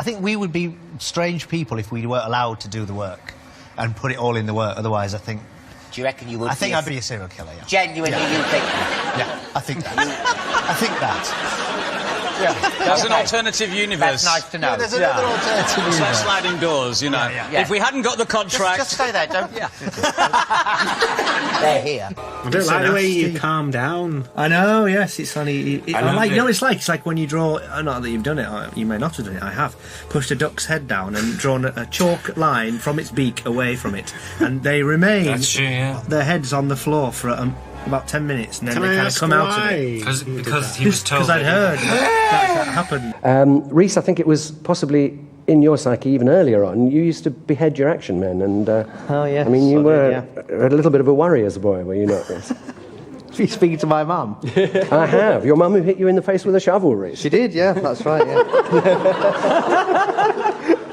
I think we would be strange people if we weren't allowed to do the work and put it all in the work. Otherwise, I think... Do you reckon you would? I think I'd be a serial killer, yeah. Genuinely, yeah. you think that? Yeah, I think that. I think that. Yeah. That's an alternative universe. That's nice to know. Yeah, there's another alternative universe. It's like sliding doors, you know. Yeah. If we hadn't got the contract... Just stay there, don't... They're here. I don't like the way you calm down. I know, yes, it's funny. I like, you know what it's like? It's like when you draw... Not that you've done it, or you may not have done it, I have. Pushed a duck's head down and drawn a chalk line from its beak away from it. And they remain... That's true, yeah. Their heads on the floor for about 10 minutes, and then they kind of come out of it. Because he was told... Because I'd heard that happened. Reece, I think it was possibly in your psyche even earlier on. You used to behead your action men, and oh yes, I mean you were a little bit of a worry as a boy, were you not, Reece? You speaking to my mum? I have. Your mum who hit you in the face with a shovel, Reece. She did, yeah, that's right, yeah.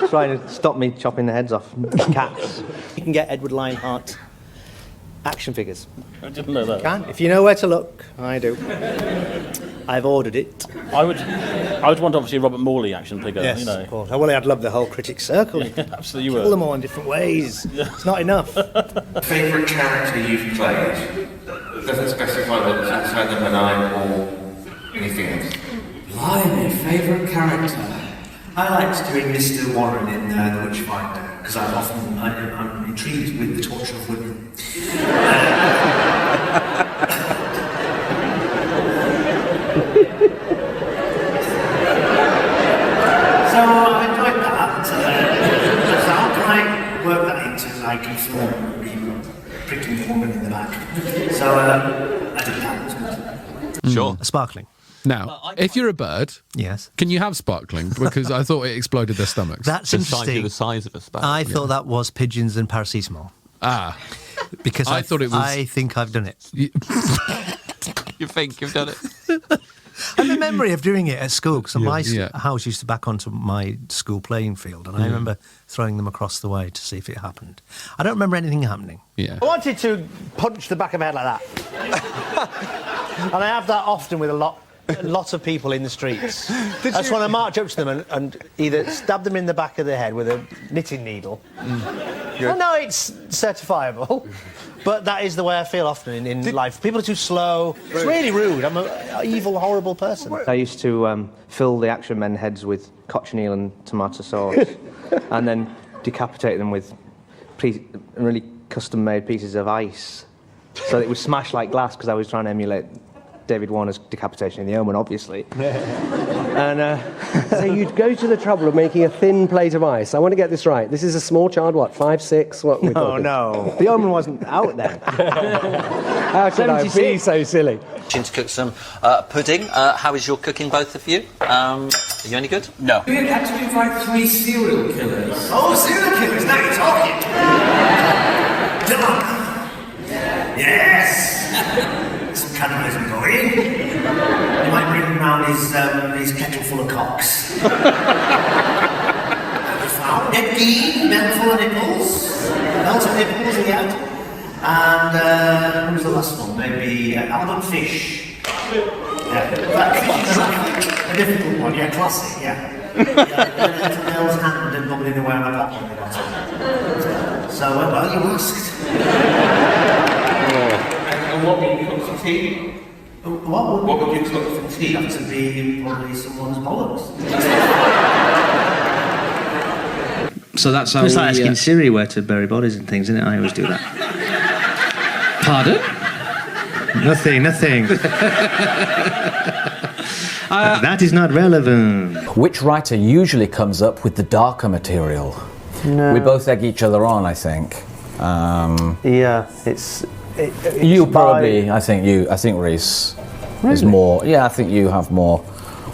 Trying to stop me chopping the heads off cats. You can get Edward Lionheart action figures. I didn't know that. You can, if you know where to look. I do. I've ordered it. I would want obviously a Robert Morley action figure. Yes, you know. of course. Well, I'd love the whole Critics Circle. Yeah, absolutely, you Kill would. them all in different ways. It's not enough. Favourite character you've played? Doesn't specify whether it's outside the benign or anything else. Blimey, favourite character? I liked doing Mr. Warren in The Witchfinder, because I'm intrigued with the torture of women. So I enjoyed that. So how can I work that into like a film, pricking the woman in the back? So I did that. Sure. Sparkling. Now, if you're a bird, yes, can you have sparkling? Because I thought it exploded their stomachs. That's interesting. The size of a sparkling. I thought that was pigeons and paracetamol. Ah. Because I thought it was... I think I've done it. You think you've done it? I have a memory of doing it at school, because my house used to back onto my school playing field, and I remember throwing them across the way to see if it happened. I don't remember anything happening. Yeah. I wanted to punch the back of my head like that. And I have that often with a lot of people in the streets. I just want to march up to them and either stab them in the back of the head with a knitting needle. I know it's certifiable, but that is the way I feel often in life. People are too slow. It's really rude. I'm an evil, horrible person. I used to fill the action men heads with cochineal and tomato sauce and then decapitate them with really custom-made pieces of ice so that it would smash like glass, because I was trying to emulate David Warner's decapitation in The Omen, obviously. And so you'd go to the trouble of making a thin plate of ice. I want to get this right. This is a small child, what, 5, 6? What? No. The Omen wasn't out then. How could I be so silly? To cook some pudding. How is your cooking, both of you? Are you any good? No. We had to invite 3 serial killers. Oh, serial killers, now you're talking! Done! Yes! Some cannibalism going. You might bring him round his kettle full of cocks. We found dead bean, melt full of nipples. Melted nipples again. And what was the last one? Maybe Albert Fish. Yeah. That is like a difficult one, yeah, classic, yeah. Little girl's hand and bubbling away on my bottom on the bottom. So, well, you asked. And what would you cook for tea? What would you cook for tea? Have to be probably someone's bollocks. So that's how It's like asking Siri where to bury bodies and things, isn't it? I always do that. Pardon? Nothing. That is not relevant. Which writer usually comes up with the darker material? No. We both egg each other on, I think. Yeah, it's you probably, I think Reece is more. Yeah, I think you have more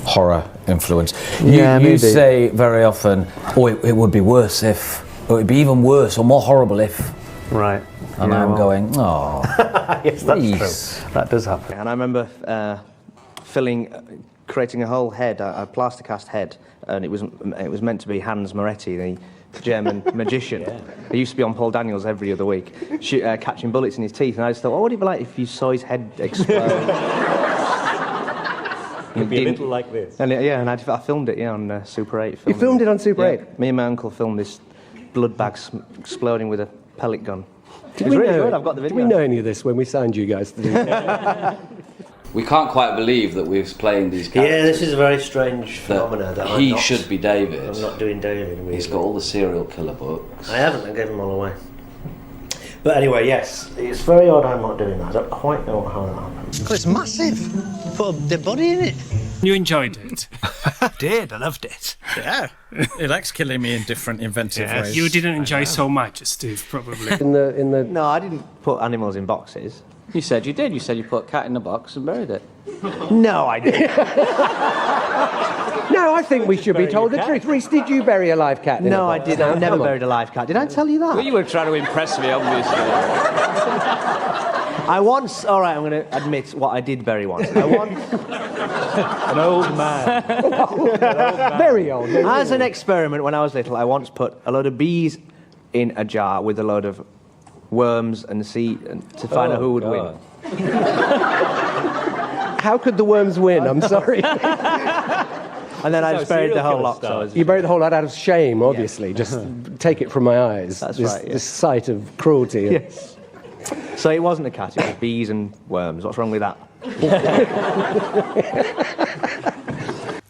horror influence. You say very often, "Oh, it would be worse if," or "It'd be even worse or more horrible if." Right. And I'm going, "Oh, yes, that's Reece." true. That does happen. And I remember creating a whole head, a plaster cast head, and it was meant to be Hans Moretti, the German magician. He used to be on Paul Daniels every other week, catching bullets in his teeth, and I just thought, what would it be like if you saw his head explode? It'd be a little like this. And I filmed it on Super 8. You filmed it on Super 8? Me and my uncle filmed this blood bag exploding with a pellet gun. Did we know? Good. I've got the video. Did we know any of this when we signed you guys to do that? We can't quite believe that we're playing these characters. Yeah, this is a very strange phenomenon. That he should be David. I'm not doing David. Really. He's got all the serial killer books. I haven't. I gave them all away. But anyway, yes, it's very odd I'm not doing that. I don't quite know how that happened. Oh, it's massive. Put a dead body in it. You enjoyed it? I did. I loved it. Yeah. He likes killing me in different inventive ways. You didn't enjoy so much, Steve, probably. in the. No, I didn't put animals in boxes. You said you did. You said you put a cat in a box and buried it. No, I didn't. No, I think we should be told the truth. Reece, did you bury a live cat? No, I didn't. I've never buried a live cat. Did I tell you that? Well, you were trying to impress me, obviously. I once. All right, I'm going to admit what I did bury once. I once. An old man. Very old. As an experiment, when I was little, I once put a load of bees in a jar with a load of worms and to find out who would win. How could the worms win? I'm sorry. And then I just buried the whole lot. You buried the whole lot out of shame, obviously. Yeah. Just take it from my eyes. That's right. This sight of cruelty. Yes. So it wasn't a cat, it was bees and worms. What's wrong with that?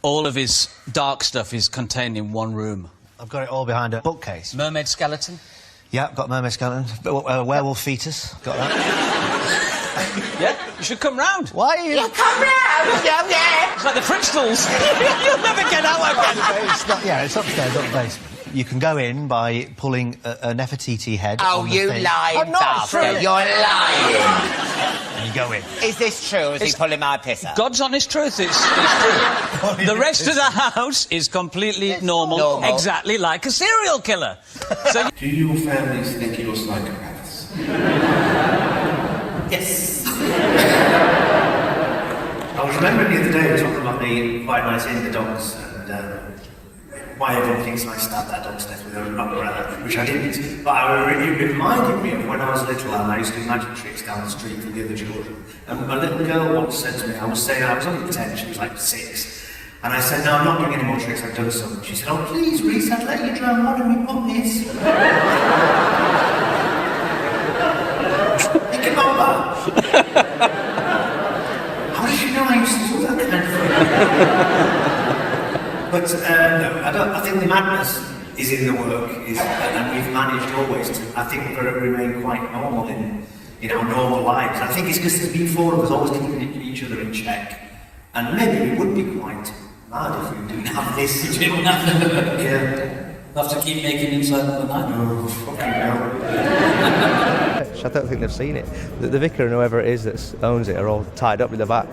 All of his dark stuff is contained in one room. I've got it all behind a bookcase. Mermaid skeleton? Yeah, got mermaid skeleton. Werewolf fetus. Got that. Yeah, you should come round. Why are you... Yeah, come round. Yeah. It's like the Fritzels. You'll never get out again. It's not, yeah, it's upstairs, up the basement. You can go in by pulling a Nefertiti head. Oh, on the you thing. lying I'm not, bastard. You're lying. And you go in. Is this true, or is he pulling my piss out? God's honest truth, it's true. The rest of the house is completely normal, exactly like a serial killer. So Do your families think you're psychopaths? Yes. I was remembering the other day talking about the quite nice in the dogs and why everyone thinks I stabbed that dog to death with a umbrella, which I didn't. But it reminded me of when I was little and I used to do magic tricks down the street with the other children. And a little girl once said to me, I was only 10, she was like 6. And I said, no, I'm not doing any more tricks, I've done some. She said, oh, please, Reece, I'd let you drown one of me puppies. Think about that. How did you know I used to do that kind of thing? But no, I think the madness is in the work, and we've managed always to, I think, remain quite normal in our normal lives. I think it's because there's been 4 of us always keeping each other in check, and maybe we would be quite mad if we didn't have this. Yeah. We'll have to keep making inside the night. Oh, fucking hell. I don't think they've seen it. The vicar and whoever it is that owns it are all tied up in the back.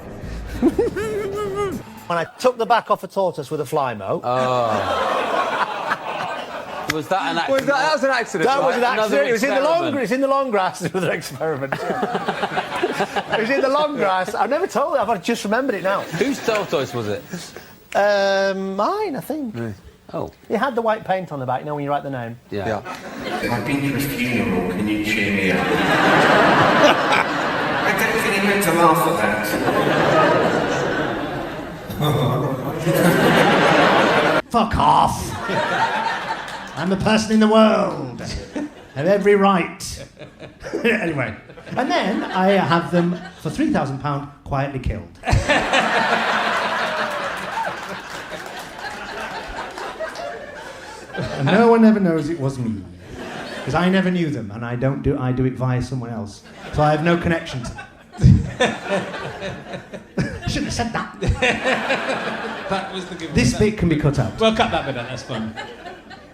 When I took the back off a tortoise with a Flymo. Oh. Was that an accident? That was an accident. That was an accident. It was in the long. experiment. It's in the long grass. It was an experiment. It was in the long grass. I've never told it. I've just remembered it now. Whose tortoise was it? Mine, I think. Oh. It had the white paint on the back. You know when you write the name. Yeah. I've been to a funeral, can you cheer me up? I don't think he meant to laugh at that. Fuck off! I'm the person in the world. I have every right. Anyway, and then I have them for £3,000 quietly killed. And no one ever knows it was me, because I never knew them, and I do it via someone else, so I have no connection to them. I shouldn't have said that. That was the good one. This bit can be cut out. We'll cut that bit out, that's fine.